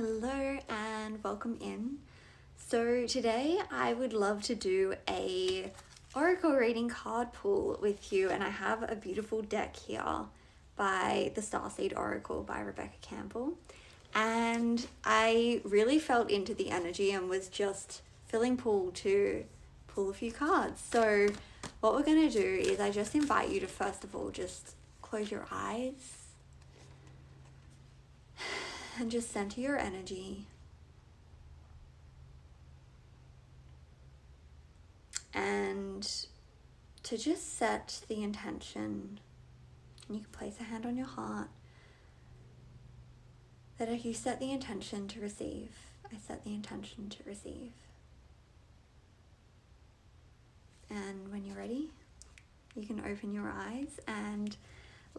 Hello and welcome in. So today I would love to do a oracle reading card pull with you, and I have a beautiful deck here by the Starseed Oracle by Rebecca Campbell, and I really felt into the energy and was just feeling pulled to pull a few cards. So what we're going to do is I just invite you to first of all just close your eyes and just center your energy and to just set the intention. And you can place a hand on your heart that you set the intention to receive. I set the intention to receive. And when you're ready, you can open your eyes and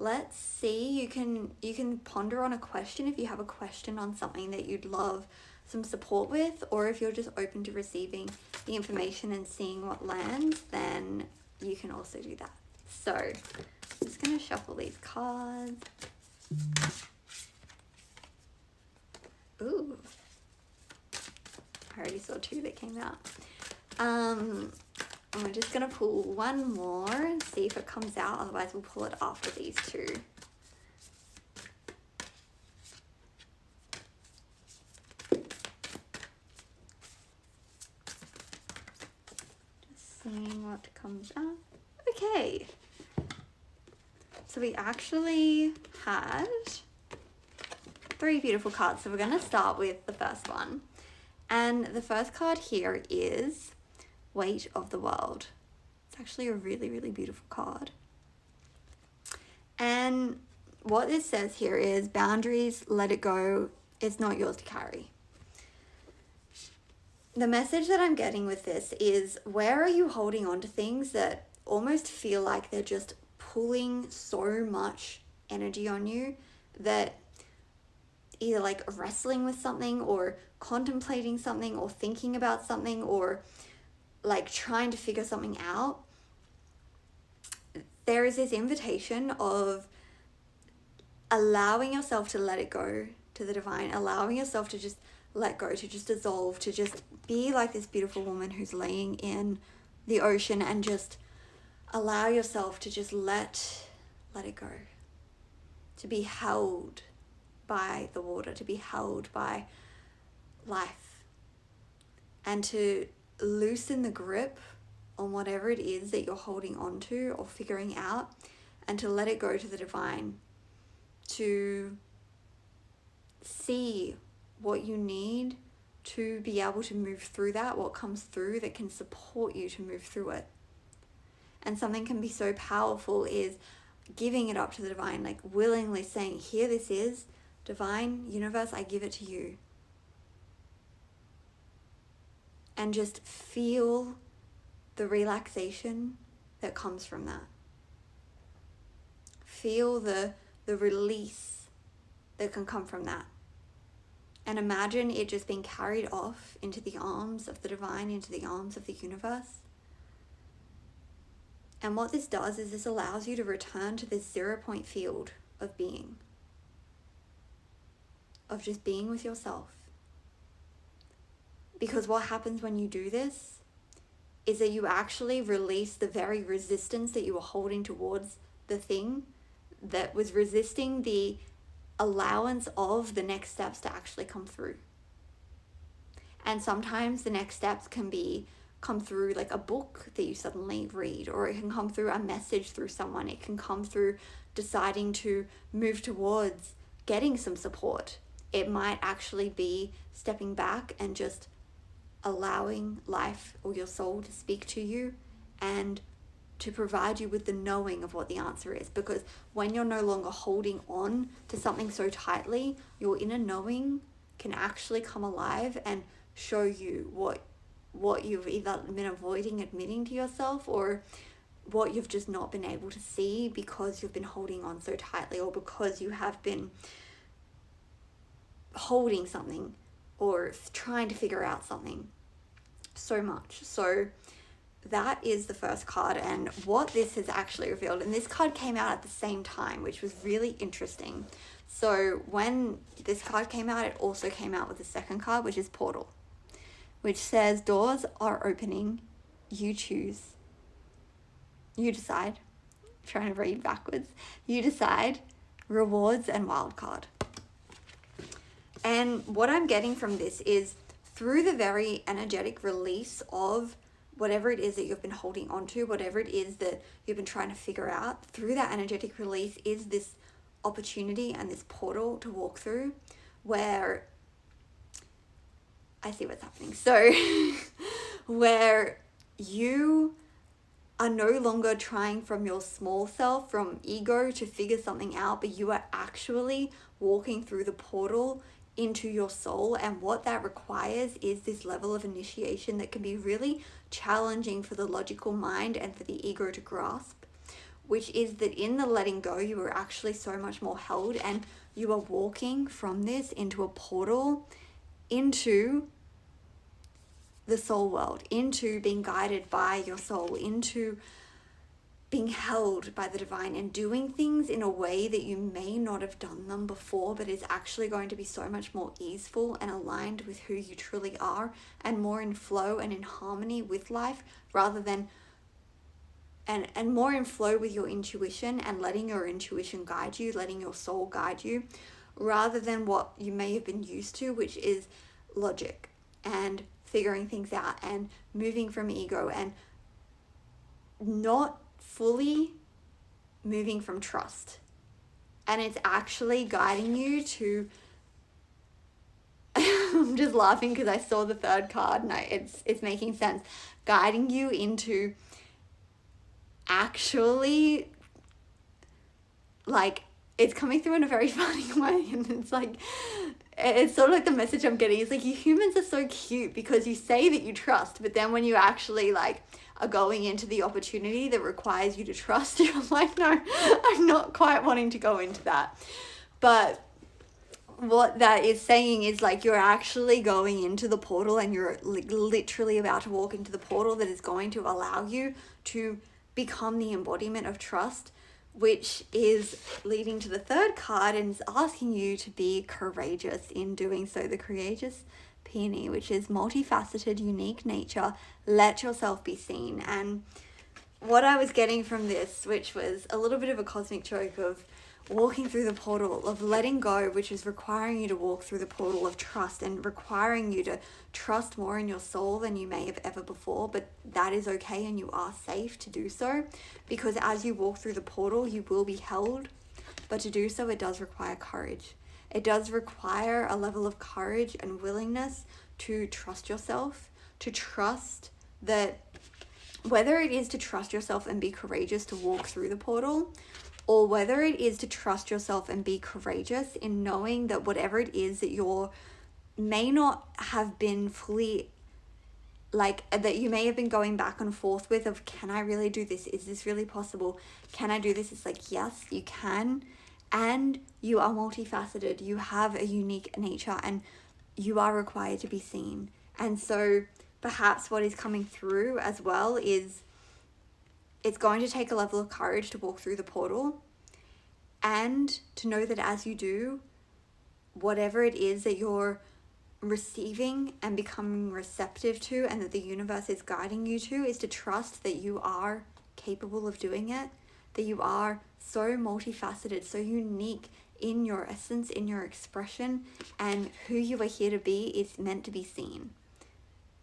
let's see. You can ponder on a question if you have a question on something that you'd love some support with, or if you're just open to receiving the information and seeing what lands, then you can also do that. So I'm just going to shuffle these cards. Ooh, I already saw two that came out. And we're just going to pull one more and see if it comes out. Otherwise, we'll pull it after these two. Just seeing what comes out. Okay. So we actually had three beautiful cards. So we're going to start with the first one. And the first card here is Weight of the World. It's actually a really, really beautiful card. And what this says here is boundaries, let it go, it's not yours to carry. The message that I'm getting with this is, where are you holding on to things that almost feel like they're just pulling so much energy on you, that either like wrestling with something or contemplating something or thinking about something or like trying to figure something out? There is this invitation of allowing yourself to let it go to the divine, allowing yourself to just let go, to just dissolve, to just be like this beautiful woman who's laying in the ocean, and just allow yourself to just let it go, to be held by the water, to be held by life, and to loosen the grip on whatever it is that you're holding on to or figuring out, and to let it go to the divine, to see what you need to be able to move through that, what comes through that can support you to move through it. And something can be so powerful is giving it up to the divine, like willingly saying, here this is, divine, universe, I give it to you. And just feel the relaxation that comes from that. Feel the release that can come from that. And imagine it just being carried off into the arms of the divine, into the arms of the universe. And what this does is this allows you to return to this 0 point field of being. Of just being with yourself. Because what happens when you do this is that you actually release the very resistance that you were holding towards the thing that was resisting the allowance of the next steps to actually come through. And sometimes the next steps can come through like a book that you suddenly read, or it can come through a message through someone. It can come through deciding to move towards getting some support. It might actually be stepping back and just allowing life or your soul to speak to you and to provide you with the knowing of what the answer is. Because when you're no longer holding on to something so tightly, your inner knowing can actually come alive and show you what you've either been avoiding admitting to yourself, or what you've just not been able to see because you've been holding on so tightly, or because you have been holding something or trying to figure out something so much. So that is the first card, and what this has actually revealed, and this card came out at the same time, which was really interesting. So when this card came out, it also came out with the second card, which is Portal, which says doors are opening, you choose, you decide. I'm trying to read backwards. You decide, rewards and wild card. And what I'm getting from this is through the very energetic release of whatever it is that you've been holding on to, whatever it is that you've been trying to figure out, through that energetic release is this opportunity and this portal to walk through where I see what's happening. So where you are no longer trying from your small self, from ego, to figure something out, but you are actually walking through the portal into your soul. And what that requires is this level of initiation that can be really challenging for the logical mind and for the ego to grasp, which is that in the letting go, you are actually so much more held, and you are walking from this into a portal into the soul world, into being guided by your soul, into being held by the divine, and doing things in a way that you may not have done them before, but is actually going to be so much more easeful and aligned with who you truly are, and more in flow and in harmony with life, rather than and more in flow with your intuition and letting your intuition guide you, letting your soul guide you, rather than what you may have been used to, which is logic and figuring things out and moving from ego, and not fully moving from trust. And it's actually guiding you to I'm just laughing because I saw the third card and it's making sense. Guiding you into actually, like, it's coming through in a very funny way, and it's sort of like the message I'm getting is like, you humans are so cute because you say that you trust, but then when you actually like are going into the opportunity that requires you to trust, you're like, no, I'm not quite wanting to go into that. But what that is saying is like, you're actually going into the portal, and you're literally about to walk into the portal that is going to allow you to become the embodiment of trust, which is leading to the third card and is asking you to be courageous in doing so. The courageous peony, which is multifaceted, unique nature, let yourself be seen. And what I was getting from this, which was a little bit of a cosmic joke of walking through the portal of letting go, which is requiring you to walk through the portal of trust and requiring you to trust more in your soul than you may have ever before. But that is okay, and you are safe to do so, because as you walk through the portal, you will be held. But to do so, it does require courage. It does require a level of courage and willingness to trust yourself, to trust that whether it is to trust yourself and be courageous to walk through the portal, or whether it is to trust yourself and be courageous in knowing that whatever it is that you're may not have been fully, like, that you may have been going back and forth with of, can I really do this? Is this really possible? Can I do this? It's like, yes, you can. And you are multifaceted. You have a unique nature, and you are required to be seen. And so perhaps what is coming through as well is it's going to take a level of courage to walk through the portal, and to know that as you do, whatever it is that you're receiving and becoming receptive to, and that the universe is guiding you to, is to trust that you are capable of doing it, that you are so multifaceted, so unique in your essence, in your expression, and who you are here to be is meant to be seen.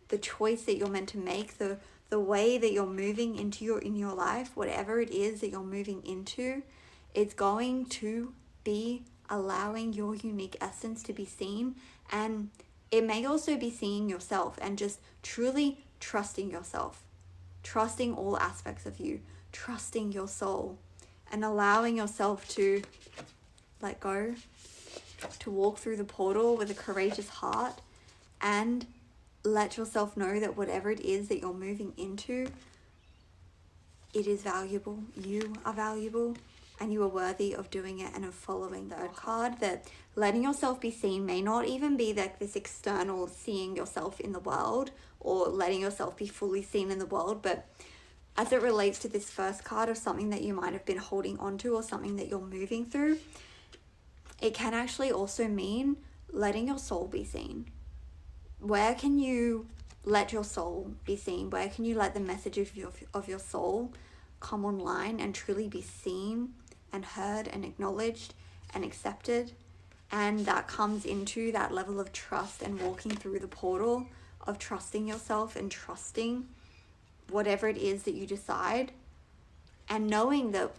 The choice that you're meant to make, the way that you're moving into in your life, whatever it is that you're moving into, it's going to be allowing your unique essence to be seen. And it may also be seeing yourself and just truly trusting yourself, trusting all aspects of you, trusting your soul, and allowing yourself to let go, to walk through the portal with a courageous heart, and let yourself know that whatever it is that you're moving into, it is valuable. You are valuable, and you are worthy of doing it and of following the card. That letting yourself be seen may not even be like this external seeing yourself in the world, or letting yourself be fully seen in the world, but as it relates to this first card of something that you might have been holding on to, or something that you're moving through, it can actually also mean letting your soul be seen. Where can you let your soul be seen? Where can you let the message of your soul come online and truly be seen and heard and acknowledged and accepted? And that comes into that level of trust and walking through the portal of trusting yourself and trusting whatever it is that you decide, and knowing that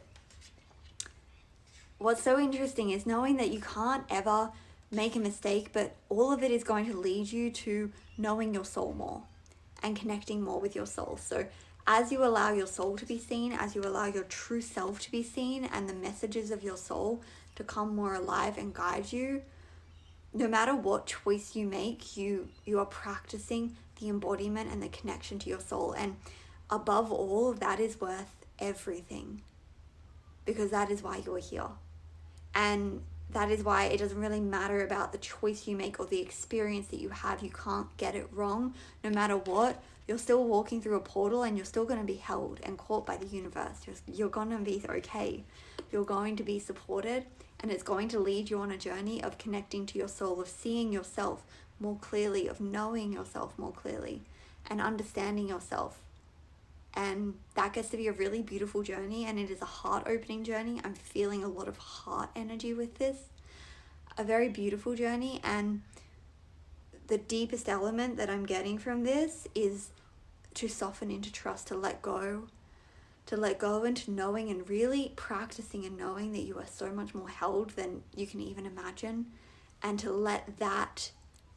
what's so interesting is knowing that you can't ever make a mistake, but all of it is going to lead you to knowing your soul more and connecting more with your soul. So as you allow your soul to be seen, as you allow your true self to be seen and the messages of your soul to come more alive and guide you, no matter what choice you make, you are practicing the embodiment and the connection to your soul. And above all, that is worth everything, because that is why you're here. And that is why it doesn't really matter about the choice you make or the experience that you have. You can't get it wrong. No matter what, you're still walking through a portal and you're still going to be held and caught by the universe. You're going to be okay. You're going to be supported, and it's going to lead you on a journey of connecting to your soul, of seeing yourself more clearly, of knowing yourself more clearly and understanding yourself. And that gets to be a really beautiful journey, and it is a heart-opening journey. I'm feeling a lot of heart energy with this. A very beautiful journey, and the deepest element that I'm getting from this is to soften into trust, to let go into knowing and really practicing and knowing that you are so much more held than you can even imagine, and to let that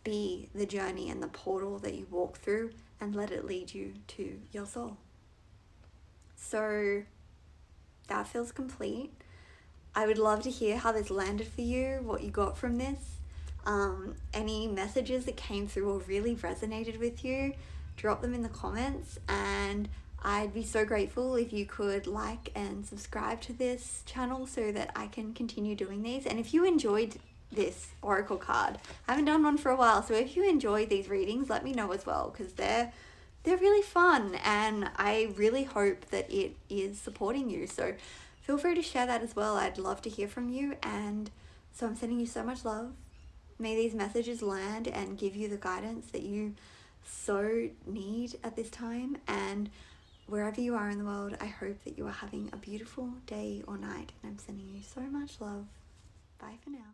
be the journey and the portal that you walk through, and let it lead you to your soul. So that feels complete. I would love to hear how this landed for you, what you got from this. Any messages that came through or really resonated with you, drop them in the comments, and I'd be so grateful if you could like and subscribe to this channel so that I can continue doing these. And if you enjoyed this oracle card, I haven't done one for a while, so if you enjoy these readings, let me know as well, because they're really fun, and I really hope that it is supporting you. So feel free to share that as well. I'd love to hear from you. And so I'm sending you so much love. May these messages land and give you the guidance that you so need at this time. And wherever you are in the world, I hope that you are having a beautiful day or night. And I'm sending you so much love. Bye for now.